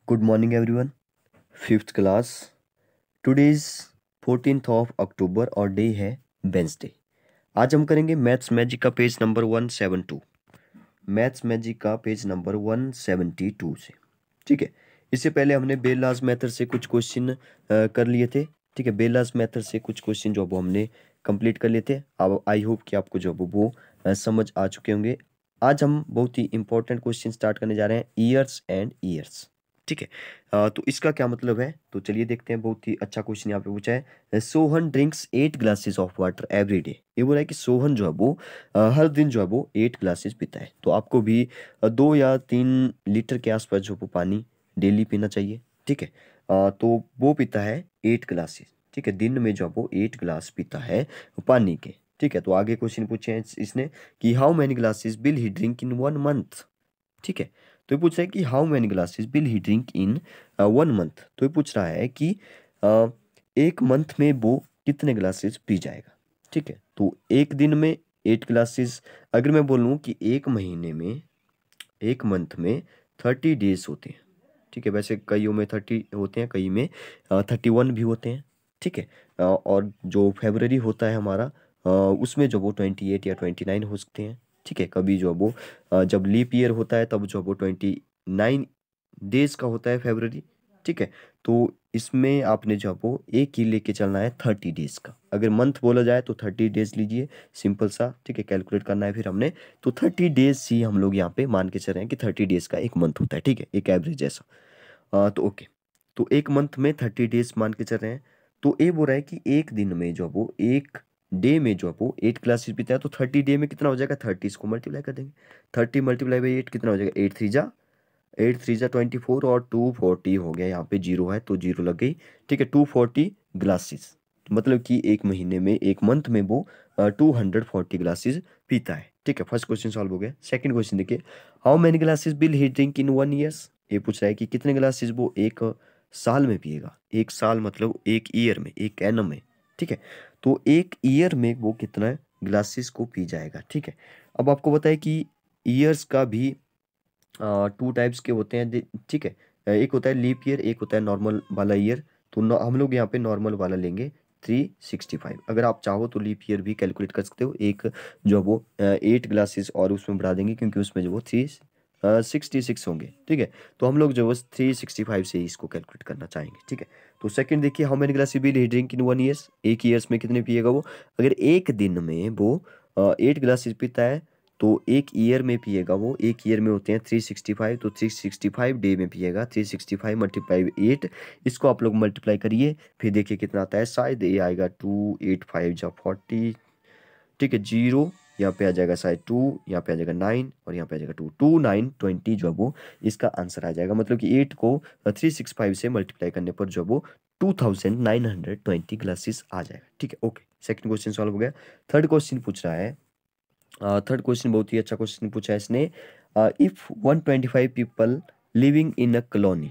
Good morning, everyone. Fifth class. Today is 14th of October और day है Wednesday. आज हम करेंगे मैथ्स मैजिक का पेज नंबर 172। मैथ्स मैजिक का पेज नंबर 172 से। ठीक है, इससे पहले हमने बेलाज मेथड से कुछ क्वेश्चन कर लिए थे। ठीक है, बेलाज मेथड से कुछ क्वेश्चन जो वो हमने कंप्लीट कर लिए थे। अब आई होप कि आपको जो वो समझ आ चुके होंगे। आज हम बहुत ही इंपॉर्टेंट क्वेश्चन स्टार्ट करने जा रहे हैं, ईयर्स एंड ईयर्स। ठीक है, तो इसका क्या मतलब है, तो चलिए देखते हैं। बहुत ही अच्छा क्वेश्चन यहाँ पे पूछा है। Sohan drinks 8 glasses of water every day. ये बोला है कि सोहन जो है वो हर दिन जो है वो 8 ग्लासेस पीता है। तो आपको भी 2 या 3 लीटर के आसपास जो वो पानी डेली पीना चाहिए। ठीक है, तो वो पीता है 8 ग्लासेस। ठीक है, दिन में जो है वो 8 ग्लास पीता है पानी के। ठीक है, तो आगे क्वेश्चन पूछे हैं इसने कि how many glasses will he drink in 1 month. ठीक है, तो ये पूछ रहा है कि how many glasses will he drink in 1 month. तो ये पूछ रहा है कि एक मंथ में वो कितने ग्लासेस पी जाएगा। ठीक है, तो एक दिन में 8 ग्लासेस। अगर मैं बोलूँ कि एक महीने में, एक मंथ में 30 डेज होते हैं। ठीक है, वैसे कईयों में 30 होते हैं, कई में 31 भी होते हैं। ठीक है, और जो फेब्रवरी होता है हमारा, उसमें जो वो 28 या 29 हो सकते हैं। ठीक है, कभी जो वो जब लीप ईयर होता है तब जो वो 29 डेज का होता है फेब्रवरी। ठीक है, तो इसमें आपने जो वो एक ही लेके चलना है 30 डेज का। अगर मंथ बोला जाए तो 30 डेज लीजिए, सिंपल सा। ठीक है, कैलकुलेट करना है फिर हमने, तो 30 डेज ही हम लोग यहाँ पे मान के चल रहे हैं कि 30 डेज का एक मंथ होता है। ठीक है, एक एवरेज ऐसा। तो ओके, तो एक मंथ में 30 डेज मान के चल रहे हैं। तो ये बोल रहा है कि एक दिन में जो वो, एक डे में जो वो 8 क्लासेस पीता है। तो 30 डे में कितना हो जाएगा, 30 इसको मल्टीप्लाई कर देंगे। 30 मल्टीप्लाई बाई 8 कितना हो जाएगा, 8 3 जा 24 और 240 हो गया। यहाँ पे जीरो है तो जीरो लग गई। ठीक है, 240 ग्लासेस, मतलब कि एक महीने में, एक मंथ में वो 240 ग्लासेस पीता है। ठीक है, फर्स्ट क्वेश्चन सॉल्व हो गया। सेकंड क्वेश्चन देखिए, how many glasses will he drink in 1 years. ये पूछ रहा है कि कितने ग्लासेस वो एक साल में पिएगा। एक साल मतलब एक ईयर में, एक एनम में। ठीक है, तो एक ईयर में वो कितना ग्लासेस को पी जाएगा। ठीक है, अब आपको बताए कि ईयर्स का भी 2 टाइप्स के होते हैं। ठीक है, एक होता है लीप ईयर, एक होता है नॉर्मल वाला ईयर। तो हम लोग यहाँ पे नॉर्मल वाला लेंगे 365। अगर आप चाहो तो लीप ईयर भी कैलकुलेट कर सकते हो। एक जो वो 8 ग्लासेस और उसमें बढ़ा देंगे, क्योंकि उसमें जो वो 366 होंगे। ठीक है, तो हम लोग जो वो 365 से ही इसको कैलकुलेट करना चाहेंगे। ठीक है, तो सेकंड देखिए, how many glasses will he drink in 1 years. एक ईयर्स में कितने पिएगा वो। अगर एक दिन में वो 8 ग्लासेस पीता है, तो एक ईयर में पिएगा वो, एक ईयर में होते हैं 365, तो 365 डे में पिएगा। 365 मल्टीप्लाई 8, इसको आप लोग मल्टीप्लाई करिए, फिर देखिए कितना आता है। शायद ये आएगा 285 जा 40। ठीक है, जीरो यहाँ पे आ जाएगा, शायद 2 यहाँ पे आ जाएगा 9 और यहाँ पे आ जाएगा 2, 2 9 20 जो है वो इसका आंसर आ जाएगा। मतलब कि 8 को 365 से मल्टीप्लाई करने पर जो वो 2920 ग्लासेस आ जाएगा। ठीक है, ओके, सेकंड क्वेश्चन सॉल्व हो गया। थर्ड क्वेश्चन पूछ रहा है, थर्ड क्वेश्चन बहुत ही अच्छा क्वेश्चन पूछा है इसने। If 125 people living in a colony.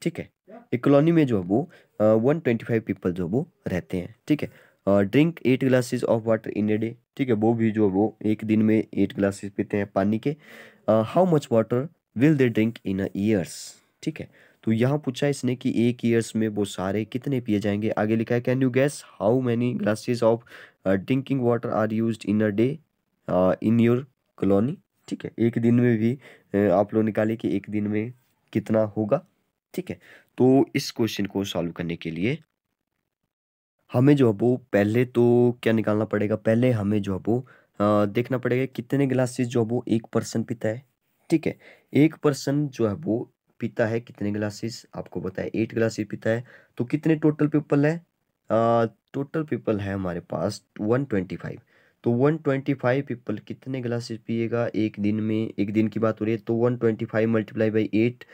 ठीक है, एक कॉलोनी में जो है वो 125 पीपल जो वो रहते हैं। ठीक है, drink 8 glasses of water in a day. ठीक है, वो भी जो वो एक दिन में 8 ग्लासेस पीते हैं पानी के। How much water will they drink in a years. ठीक है, तो यहाँ पूछा है इसने कि एक ईयर्स में वो सारे कितने पिए जाएंगे। आगे लिखा है, can you guess how many glasses of drinking water are used in a day in your colony. ठीक है, एक दिन में भी आप लोग निकालिए कि एक दिन में कितना होगा। ठीक है, तो इस क्वेश्चन को सॉल्व करने के लिए हमें जो है वो पहले तो क्या निकालना पड़ेगा, पहले हमें जो है वो देखना पड़ेगा कितने ग्लासेस जो है वो एक पर्सन पीता है। ठीक है, एक पर्सन जो है वो पीता है कितने ग्लासेस, आपको बताया 8 ग्लासेस पीता है। तो कितने टोटल पीपल है, टोटल पीपल है हमारे पास 125। तो 125 पीपल कितने ग्लासेस पिएगा एक दिन में, एक दिन की बात हो रही है, तो 125 मल्टीप्लाई बाई 8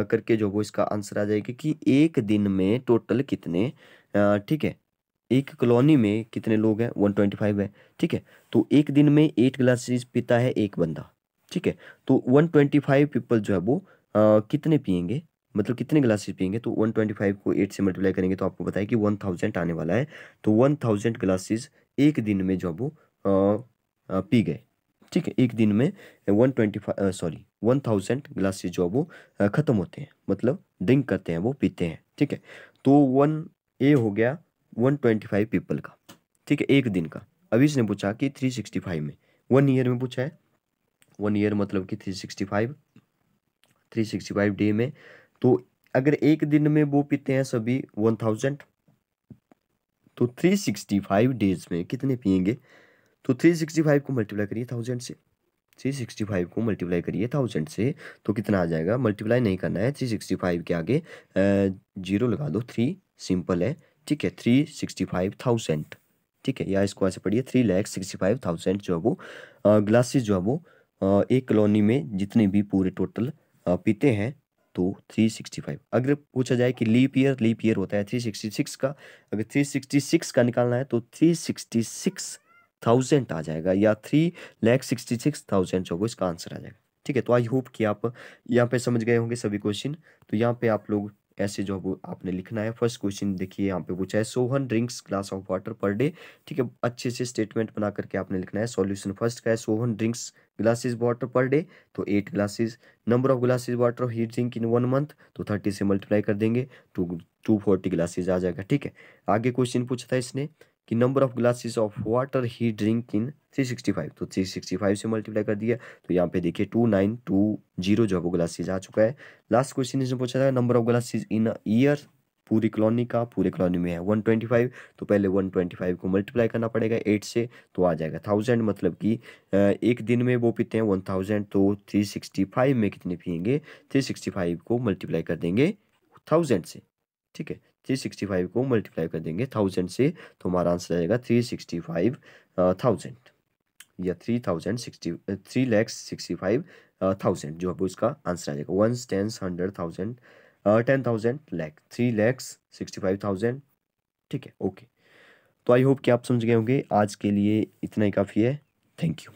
करके जो वो इसका आंसर आ जाएगा कि एक दिन में टोटल कितने, ठीक है, एक कॉलोनी में कितने लोग हैं, 125 है। ठीक है, तो एक दिन में 8 ग्लासेस पीता है एक बंदा। ठीक है, तो 125 पीपल जो है वो कितने पियेंगे, मतलब कितने ग्लासेस पियेंगे। तो 125 को 8 से मल्टीप्लाई करेंगे तो आपको बताया कि 1000 आने वाला है। तो 1000 ग्लासेस एक दिन में जो है वो पी गए। ठीक है, एक दिन में 125, सॉरी 1000 ग्लासेस जो है वो ख़त्म होते हैं, मतलब ड्रिंक करते हैं, वो पीते हैं। ठीक है, तो 1 हो गया 125 पीपल का। ठीक है, एक दिन का। अभी इसने पूछा कि 365 में, 1 ईयर में पूछा है। 1 ईयर मतलब कि 365 डे में। तो अगर एक दिन में वो पीते हैं सभी 1000, तो 365 डेज में कितने पियेंगे? तो 365 को मल्टीप्लाई करिए 1000 से, 365 को मल्टीप्लाई करिए 1000 से, तो कितना आ जाएगा? मल्टीप्लाई नहीं करना है, 365 के आगे जीरो लगा दो, 3 सिंपल है। ठीक है, 365,000। ठीक है, या इसको ऐसे पढ़िए 3,65,000 जो है वो ग्लासेस जो है वो एक कॉलोनी में जितने भी पूरे टोटल पीते हैं, तो 365। अगर पूछा जाए कि लीप ईयर होता है 366 का, अगर 366 का निकालना है तो 366,000 आ जाएगा, या 3,66,000 जो वो इसका आंसर आ जाएगा। ठीक है, तो आई होप कि आप यहाँ पे समझ गए होंगे सभी क्वेश्चन। तो यहाँ पे आप लोग ऐसे जो वो आपने लिखना है। फर्स्ट क्वेश्चन देखिए, यहाँ पे पूछा है Sohan drinks glass of water per day. ठीक है, अच्छे से स्टेटमेंट बना करके आपने लिखना है। सॉल्यूशन फर्स्ट का है Sohan drinks glasses water per day, तो 8 glasses. Number of glasses water of he drink in 1 month, तो 30 से मल्टीप्लाई कर देंगे, 240 ग्लासेस आ जाएगा। ठीक है, आगे क्वेश्चन पूछा था इसने कि number of glasses of water he drink in 365, तो 365 से मल्टीप्लाई कर दिया, तो यहाँ पे देखिए 2920 जो है वो ग्लासेस आ चुका है। लास्ट क्वेश्चन इसने पूछा था number of glasses in a year, पूरी कॉलोनी का, पूरे कॉलोनी में है 125, तो पहले 125 को मल्टीप्लाई करना पड़ेगा 8 से, तो आ जाएगा 1000। मतलब कि एक दिन में वो पीते हैं 1000, तो 365 में कितने पियेंगे? 365 को मल्टीप्लाई कर देंगे 1000 से। ठीक है, 365 को मल्टीप्लाई कर देंगे 1000 से, तो हमारा आंसर आएगा 365,000, या 3,65,000 जो है वो इसका आंसर आ जाएगा। 1 10 100,000 10,000 लैख 3,65,000। ठीक है, ओके। तो आई होप कि आप समझ गए होंगे। आज के लिए इतना ही काफ़ी है। Thank you.